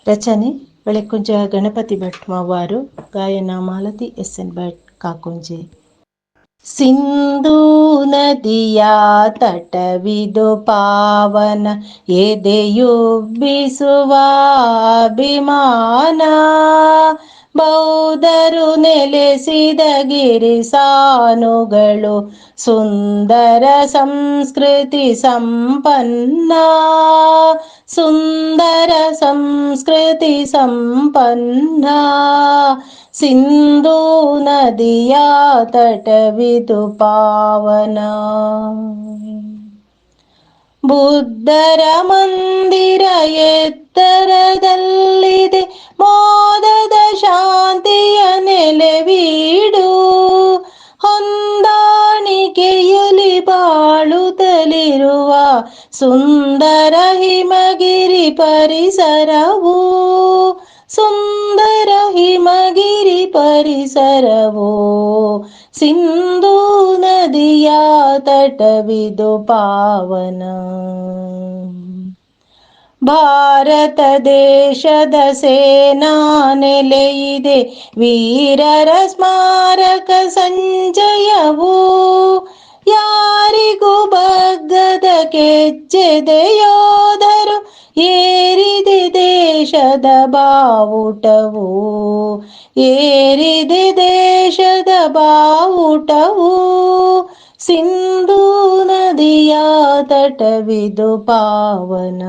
ರಚನೆ ಬೆಳಕುಂಜ ಗಣಪತಿ ಭಟ್ ಮವ್ವಾರು. ಗಾಯನ ಮಾಲತಿ ಎಸ್.ಎನ್. ಭಟ್ ಕಾಕುಂಜೆ. ಸಿಂಧೂ ನದಿಯ ತಟವಿದು ಪಾವನ, ಎದೆಯುಬ್ಬಿಸುವ ಅಭಿಮಾನ. ಬೌದ್ಧರು ನೆಲೆಸಿದ ಗಿರಿಸಾನುಗಳು, ಸುಂದರ ಸಂಸ್ಕೃತಿ ಸಂಪನ್ನ. ಸುಂದರ ಸಂಸ್ಕೃತಿ ಸಂಪನ್ನ. ಸಿಂಧೂ ನದಿಯ ತಟವಿದು ಪಾವನ. ಬುದ್ಧರ ಮಂದಿರ ಎತ್ತರದಲ್ಲಿದೆ, ಮೋದದ ಶಾಂತಿಯ ನೆಲೆವೀಡು. ಹೊಂದಾಣಿಕೆಯಲ್ಲಿ ಬಾಳುತ್ತಲಿರುವ ಸುಂದರ ಹಿಮಗಿರಿ ಪರಿಸರವು. ಸುಂದರ ಹಿಮಗಿರಿ ಪರಿಸರವು. ಸಿಂಧೂ ನದಿಯ ತಟವಿದು ಪಾವನ. ಭಾರತ ದೇಶದ ಸೇನಾ ನೆಲೆಯಿದೆ, ವೀರರ ಸ್ಮಾರಕ ಸಂಜಯವು. ಯಾರಿಗೂ ಬಗ್ಗದ ಕೆಚ್ಚೆದೆ ಯೋಧರು, ಏರಿದೆ ದೇಶದ ಬಾವುಟವು. ಏರಿದೆ ದೇಶದ ಬಾವುಟವು. ಸಿಂಧೂ ನದಿಯ ತಟವಿದು ಪಾವನ.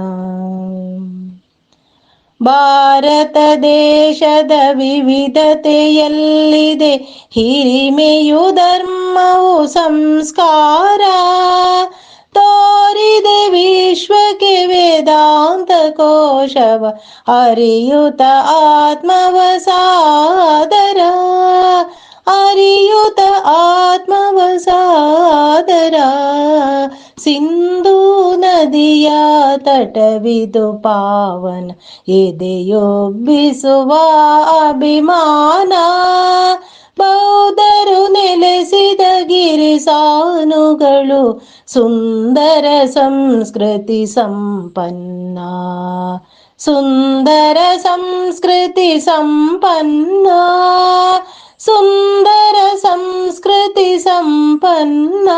ಭಾರತ ದೇಶದ ವಿವಿಧತೆಯಲ್ಲಿದೆ ಹಿರಿಮೆಯು, ಧರ್ಮವು, ಸಂಸ್ಕಾರ. ತೋರಿದೆ ವಿಶ್ವಕ್ಕೆ ವೇದಾಂತ ಕೋಶವ, ಅರಿಯುತ ಆತ್ಮವ ಸಾದರ. ಅರಿಯುತ ಆತ್ಮವ ಸಾದರ. ಸಿಂಧೂ ನದಿಯ ತಟವಿದು ಪಾವನ, ಎದೆಯೊಬ್ಬಿಸುವ ಅಭಿಮಾನ. ಬೌದ್ಧರು ನೆಲೆಸಿದ ಗಿರಿಸಾನುಗಳು, ಸುಂದರ ಸಂಸ್ಕೃತಿ ಸಂಪನ್ನ. ಸುಂದರ ಸಂಸ್ಕೃತಿ ಸಂಪನ್ನ. ಸುಂದರ ಸಂಸ್ಕೃತಿ ಸಂಪನ್ನ.